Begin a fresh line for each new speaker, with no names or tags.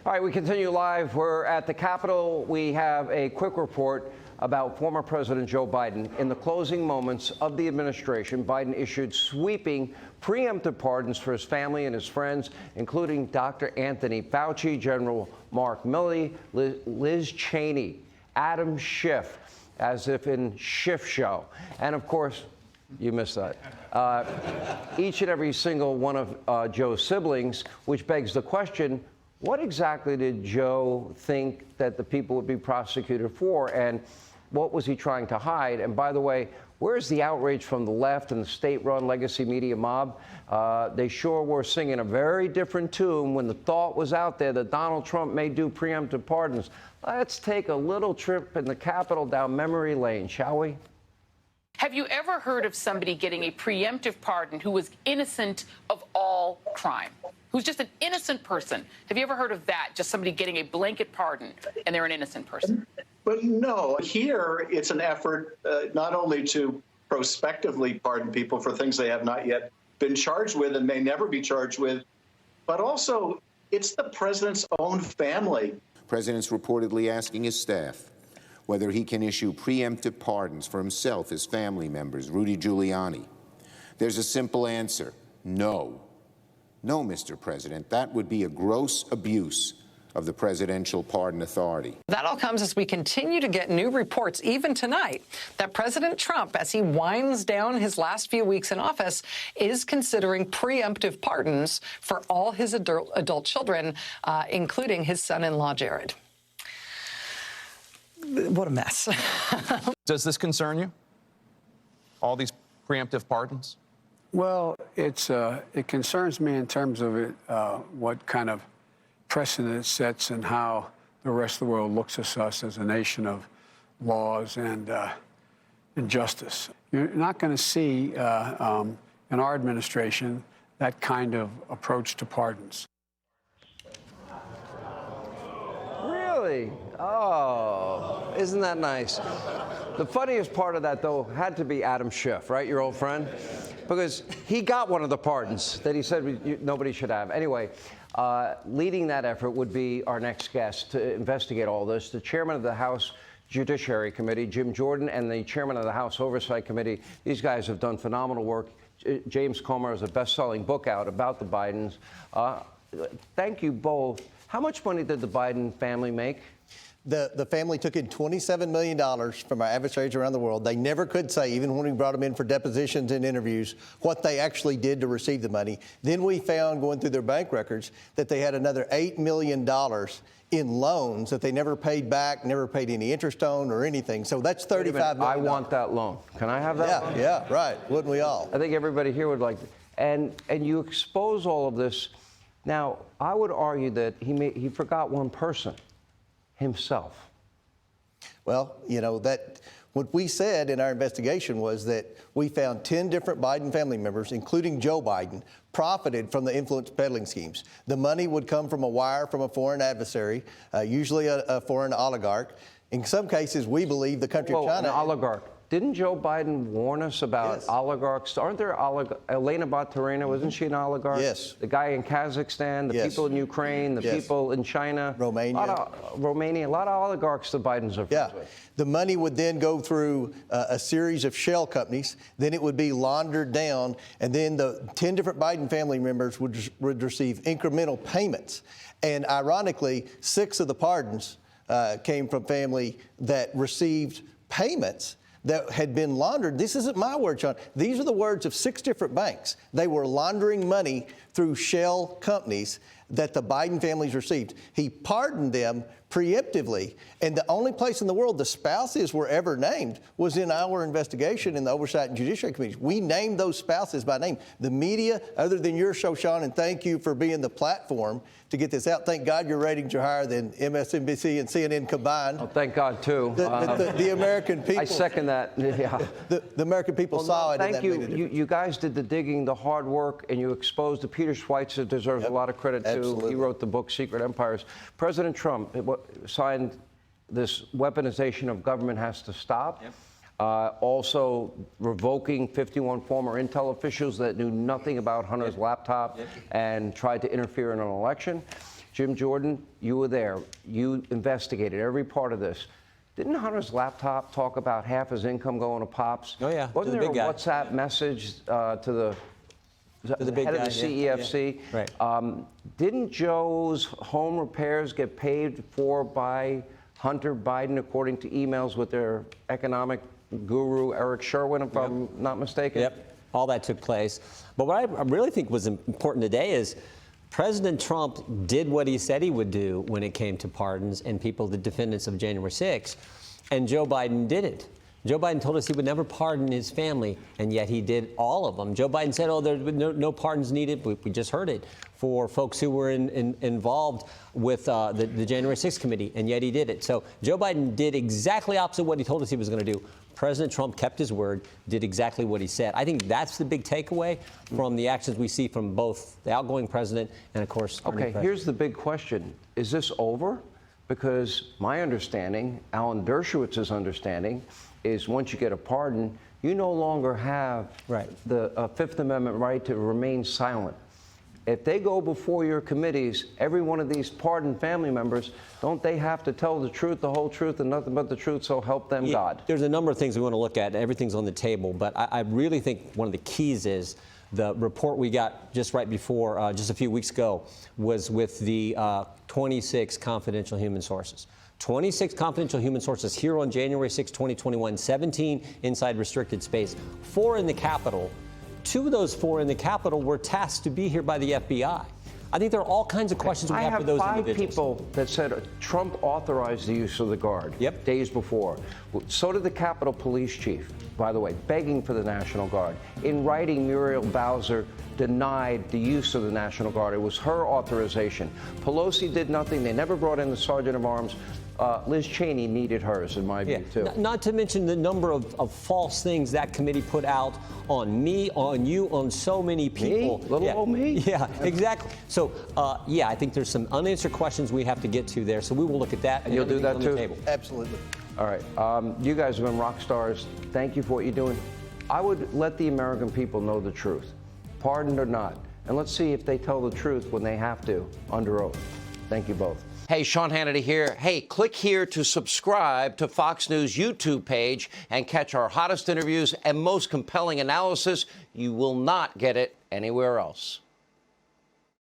All right, we continue live. We're at the Capitol. We have a quick report about former President Joe Biden. In the closing moments of the administration, Biden issued sweeping preemptive pardons for his family and his friends, including Dr. Anthony Fauci, General Mark Milley, Liz Cheney, Adam Schiff, as if in Schiff Show. And of course, you missed that. Each and every single one of Joe's siblings, which begs the question, what exactly did Joe think that the people would be prosecuted for, and what was he trying to hide? And by the way, where's the outrage from the left and the state-run legacy media mob? They sure were singing a very different tune when the thought was out there that Donald Trump may do preemptive pardons. Let's take a little trip in the Capitol down memory lane, shall we?
Have you ever heard of somebody getting a preemptive pardon who was innocent of all crime? Who's just an innocent person? Have you ever heard of that? Just somebody getting a blanket pardon and they're an innocent person?
But no, here it's an effort not only to prospectively pardon people for things they have not yet been charged with and may never be charged with, but also it's the president's own family.
The president's reportedly asking his staff whether he can issue preemptive pardons for himself, his family members, Rudy Giuliani. There's a simple answer: no. No, Mr. President, that would be a gross abuse of the presidential pardon authority.
That all comes as we continue to get new reports, even tonight, that President Trump, as he winds down his last few weeks in office, is considering preemptive pardons for all his adult children, including his son-in-law, Jared. What a mess.
Does this concern you? All these preemptive pardons?
Well, it concerns me in terms of what kind of precedent it sets and how the rest of the world looks at us as a nation of laws and justice. You're not going to see in our administration that kind of approach to pardons.
Really? Oh, isn't that nice? The funniest part of that, though, had to be Adam Schiff, right, your old friend? Because he got one of the pardons that he said nobody should have. Anyway, leading that effort would be our next guest to investigate all this, the chairman of the House Judiciary Committee, Jim Jordan, and the chairman of the House Oversight Committee. These guys have done phenomenal work. James Comer has a best-selling book out about the Bidens. Thank you both. How much money did the Biden family make?
The family took in $27 million from our adversaries around the world. They never could say, even when we brought them in for depositions and interviews, what they actually did to receive the money. Then we found, going through their bank records, that they had another $8 million in loans that they never paid back, never paid any interest on or anything. So that's $35 million.
I want that loan. Can I have that loan?
Yeah, right. Wouldn't we all?
I think everybody here would like it. And you expose all of this. Now, I would argue that he forgot one person. Himself.
Well, you know, what we said in our investigation was that we found 10 different Biden family members, including Joe Biden, profited from the influence peddling schemes. The money would come from a wire from a foreign adversary, usually a foreign oligarch. In some cases, we believe the country of China.
An oligarch. Didn't Joe Biden warn us about oligarchs? Aren't there Elena Baturina, wasn't she an oligarch?
Yes.
The guy in Kazakhstan, the people in Ukraine, the people in China.
Romania.
A lot of oligarchs the Bidens are friends with.
The money would then go through a series of shell companies. Then it would be laundered down, and then the 10 different Biden family members would receive incremental payments. And ironically, 6 of the pardons came from family that received payments that had been laundered. This isn't my word, Sean. These are the words of 6 different banks. They were laundering money through shell companies that the Biden families received. He pardoned them preemptively, and the only place in the world the spouses were ever named was in our investigation in the Oversight and Judiciary Committee. We named those spouses by name. The media, other than your show, Sean, and thank you for being the platform to get this out. Thank God your ratings are higher than MSNBC and CNN combined.
Oh, thank God, too.
The American people.
I second that. Yeah.
The American people saw it.
Thank you. You guys did the digging, the hard work, and you exposed the Peter Schweitzer deserves a lot of credit, too.
Absolutely.
He wrote the book Secret Empires. President Trump signed this weaponization of government has to stop. Also revoking 51 former intel officials that knew nothing about Hunter's laptop and tried to interfere in an election. Jim Jordan, you were there. You investigated every part of this. Didn't Hunter's laptop talk about half his income going to Pops?
Oh, yeah.
Wasn't
To the
there a
big guy.
WhatsApp message to the
big
head
guy,
of the
yeah.
CEFC?
Yeah. Right.
Didn't Joe's home repairs get paid for by Hunter Biden, according to emails with their economic guru, Eric Sherwin, if I'm not mistaken?
Yep, all that took place. But what I really think was important today is President Trump did what he said he would do when it came to pardons and people, the defendants of January 6th, and Joe Biden didn't. Joe Biden told us he would never pardon his family, and yet he did all of them. Joe Biden said, oh, there's no pardons needed. We just heard it for folks who were involved with the January 6th committee, and yet he did it. So Joe Biden did exactly opposite what he told us he was going to do. President Trump kept his word, did exactly what he said. I think that's the big takeaway from the actions we see from both the outgoing president and, of course, our new president.
Here's the big question. Is this over? Because my understanding, Alan Dershowitz's understanding, is once you get a pardon, you no longer have the Fifth Amendment right to remain silent. If they go before your committees, every one of these pardoned family members, don't they have to tell the truth, the whole truth, and nothing but the truth, so help them God?
There's a number of things we want to look at. Everything's on the table. But I really think one of the keys is the report we got just right before, just a few weeks ago, was with the 26 confidential human sources. 26 confidential human sources here on January 6, 2021, 17 inside restricted space, 4 in the Capitol. 2 of those 4 in the Capitol were tasked to be here by the FBI. I think there are all kinds of questions we have for those individuals.
I have 5 people that said Trump authorized the use of the Guard days before. So did the Capitol Police Chief, by the way, begging for the National Guard. In writing, Muriel Bowser denied the use of the National Guard. It was her authorization. Pelosi did nothing. They never brought in the Sergeant of Arms. Liz Cheney needed hers, in my view, too.
Not to mention the number of false things that committee put out on me, on you, on so many people.
Me? Little old me?
Yeah, exactly. So, I think there's some unanswered questions we have to get to there. So we will look at that.
And you'll do that, too?
Absolutely.
All right. You guys have been rock stars. Thank you for what you're doing. I would let the American people know the truth, pardoned or not. And let's see if they tell the truth when they have to, under oath. Thank you both. Hey, Sean Hannity here. Hey, click here to subscribe to Fox News YouTube page and catch our hottest interviews and most compelling analysis. You will not get it anywhere else.